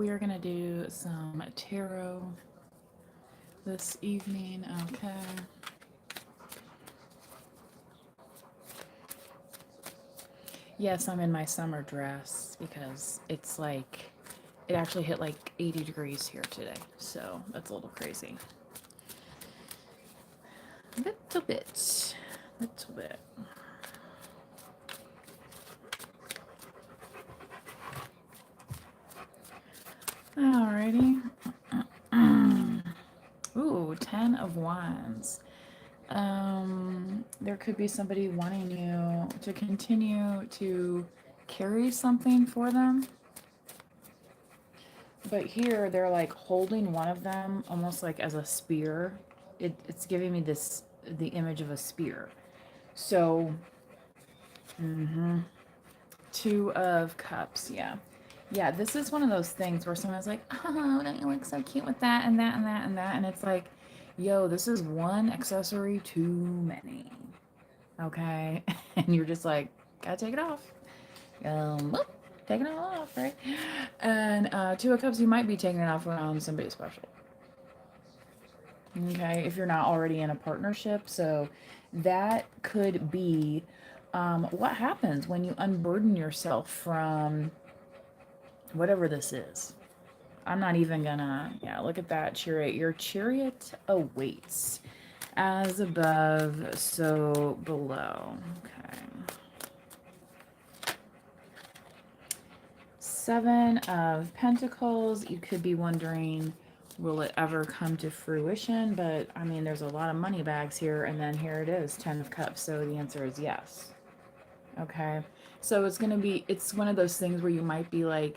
we are going to do some tarot this evening. Okay. Yes, I'm in my summer dress because it's like, it actually hit like 80 degrees here today. So that's a little crazy. Little bit. Little bit. Alrighty. Ooh, 10 of Wands. There could be somebody wanting you to continue to carry something for them. But here they're like holding one of them almost like as a spear. It's giving me the image of a spear. So, Two of Cups, yeah. Yeah, this is one of those things where someone's like, oh, don't you look so cute with that and that and that and that? And it's like, yo, this is one accessory too many. Okay? And you're just like, gotta take it off. Whoop, taking it all off, right? And Two of Cups, you might be taking it off around somebody special. Okay, if you're not already in a partnership. So that could be what happens when you unburden yourself from whatever this is. I'm not even gonna, yeah, look at that chariot. Your chariot awaits as above, so below. Okay. Seven of Pentacles. You could be wondering, will it ever come to fruition? But I mean, there's a lot of money bags here, and then here it is, 10 of Cups. So the answer is yes. Okay. So it's gonna be, it's one of those things where you might be like,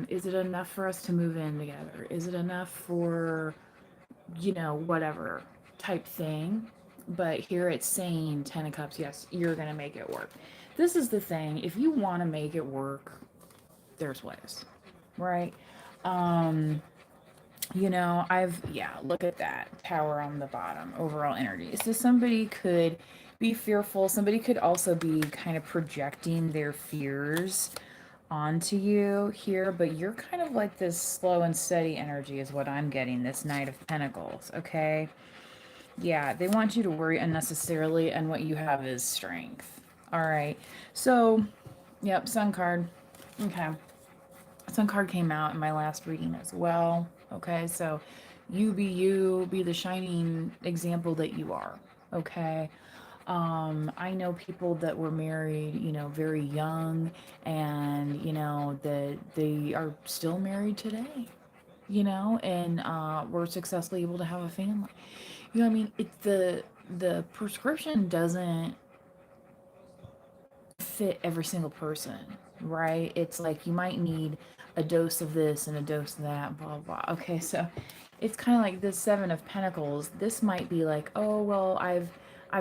is it enough for us to move in together? Is it enough for, whatever type thing? But here it's saying 10 of Cups, yes, you're gonna make it work. This is the thing. If you want to make it work, there's ways, right? Um, look at that Tower on the bottom, overall energy. So somebody could be fearful. Somebody could also be kind of projecting their fears onto you here, but you're kind of like this slow and steady energy is what I'm getting, this Knight of Pentacles, okay? Yeah, they want you to worry unnecessarily, and what you have is strength. All right. So, yep, Sun card. Okay. Sun card came out in my last reading as well. Okay, so you, be the shining example that you are. Okay. I know people that were married, very young, and that they are still married today, and were successfully able to have a family. I mean, it's the prescription doesn't fit every single person, right? It's like you might need a dose of this and a dose of that, blah, blah. Okay, so it's kind of like this Seven of Pentacles. This might be like, oh, well, I've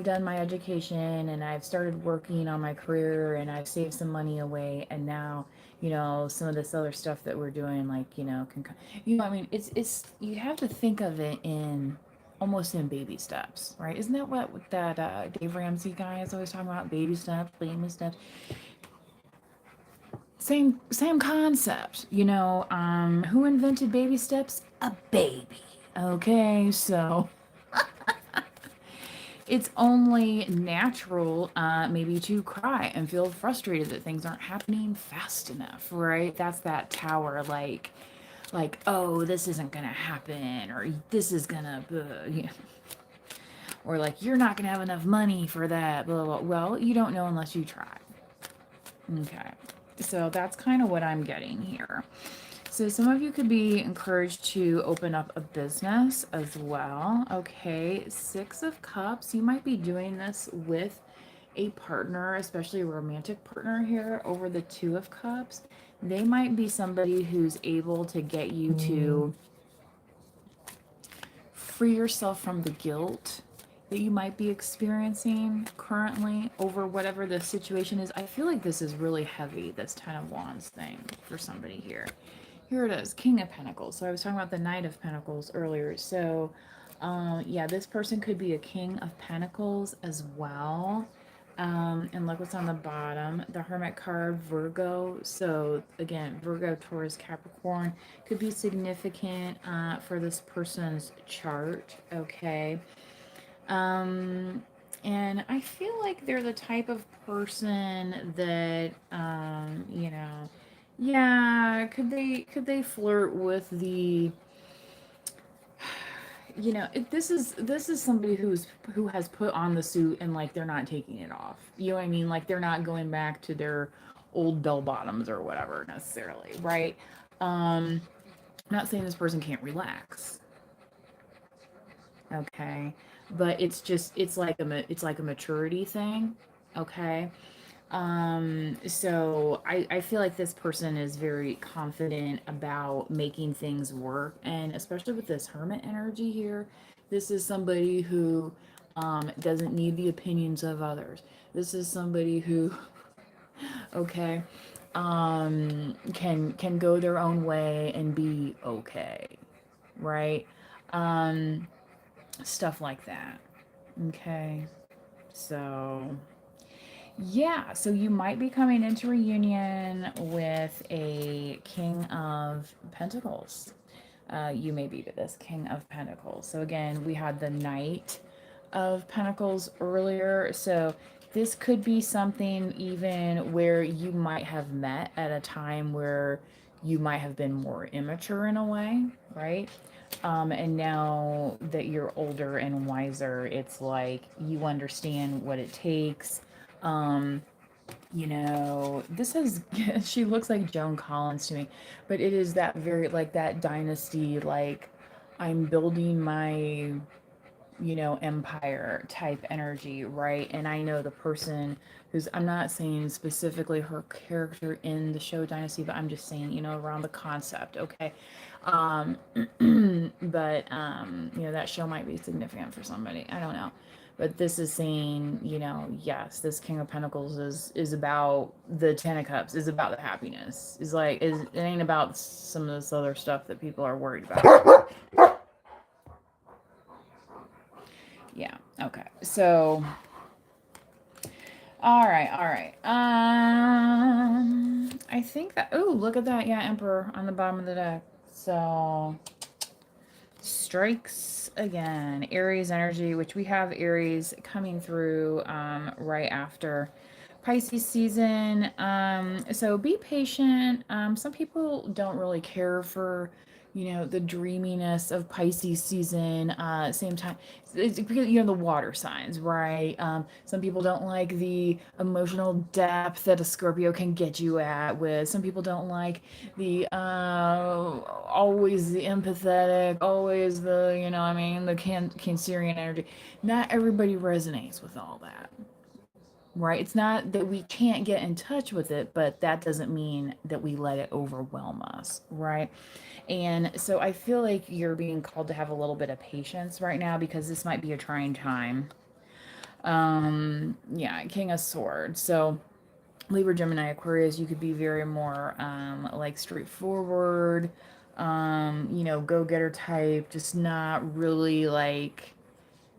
done my education and I've started working on my career and I've saved some money away, and now, some of this other stuff that we're doing, like, I mean, it's you have to think of it in almost in baby steps, right? Isn't that what that Dave Ramsey guy is always talking about? Baby steps, baby steps. Same concept, who invented baby steps? A baby. Okay, so it's only natural, maybe, to cry and feel frustrated that things aren't happening fast enough, right? That's that tower, like, oh, this isn't gonna happen, or this is gonna, or like, you're not gonna have enough money for that, blah, blah, blah. Well, you don't know unless you try. Okay, so that's kind of what I'm getting here. So some of you could be encouraged to open up a business as well. Okay, Six of Cups. You might be doing this with a partner, especially a romantic partner here. Over the Two of Cups, they might be somebody who's able to get you to free yourself from the guilt that you might be experiencing currently over whatever the situation is. I feel like this is really heavy, this Ten of Wands thing for somebody here. Here it is, King of Pentacles. So I was talking about the Knight of Pentacles earlier. So yeah, this person could be a King of Pentacles as well. And look what's on the bottom. The Hermit card, Virgo. So again, Virgo, Taurus, Capricorn could be significant for this person's chart. Okay. And I feel like they're the type of person that, yeah, could they flirt with the, this is somebody who has put on the suit and like they're not taking it off. You know what I mean? Like they're not going back to their old bell bottoms or whatever necessarily, right? I'm not saying this person can't relax, okay, but it's like a maturity thing, okay. So I feel like this person is very confident about making things work, and especially with this hermit energy here, this is somebody who doesn't need the opinions of others. This is somebody who, okay, can go their own way and be okay, right? Um, Stuff like that. Okay. So, yeah, so you might be coming into reunion with a King of Pentacles. You may be with this King of Pentacles. So, again, we had the Knight of Pentacles earlier. So, this could be something even where you might have met at a time where you might have been more immature in a way, right? And now that you're older and wiser, it's like you understand what it takes. Um, this is, she looks like Joan Collins to me, but it is that very, like, that dynasty, like, I'm building my, empire type energy, right? And I know the person who's, I'm not saying specifically her character in the show Dynasty, but I'm just saying, around the concept, okay? Um, but that show might be significant for somebody. I don't know. But this is saying, yes, this King of Pentacles is about the Ten of Cups, is about the happiness. It ain't about some of this other stuff that people are worried about. Yeah. Okay. So, all right. All right. I think that. Oh, look at that. Yeah, Emperor on the bottom of the deck. So, strikes again. Aries energy, which we have Aries coming through right after Pisces season. So be patient. Some people don't really care for, the dreaminess of Pisces season. Same time, it's because, the water signs, right? Some people don't like the emotional depth that a Scorpio can get you at with. Some people don't like the always the empathetic, always the, the Cancerian energy. Not everybody resonates with all that, right? It's not that we can't get in touch with it, but that doesn't mean that we let it overwhelm us, right? And so I feel like you're being called to have a little bit of patience right now because this might be a trying time. Yeah, King of Swords. So Libra, Gemini, Aquarius, you could be very more like straightforward, go-getter type, just not really like,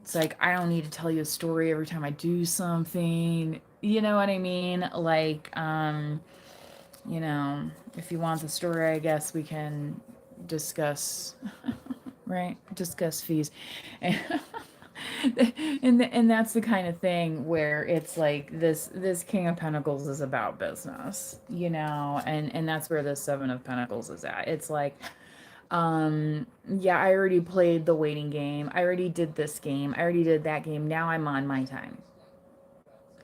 it's like, I don't need to tell you a story every time I do something. You know what I mean? Like, if you want the story, I guess we can discuss, right? Discuss fees. And that's the kind of thing where it's like this King of Pentacles is about business, and that's where the Seven of Pentacles is at. It's like, yeah, I already played the waiting game. I already did this game. I already did that game. Now I'm on my time.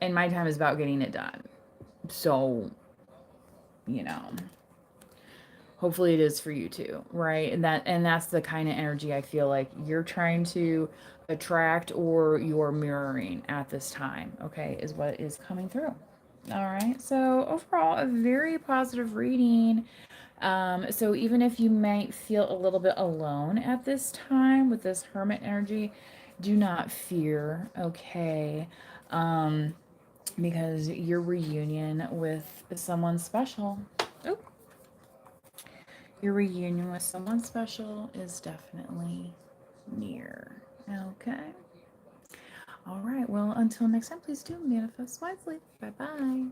And my time is about getting it done. So, you know, hopefully it is for you too, right? And that's the kind of energy I feel like you're trying to attract or you're mirroring at this time, okay, is what is coming through. All right. So overall, a very positive reading. So even if you might feel a little bit alone at this time with this hermit energy, do not fear, okay? Um, because your reunion with someone special, oh, your reunion with someone special is definitely near. Okay. All right. Well, until next time, please do manifest wisely. Bye bye.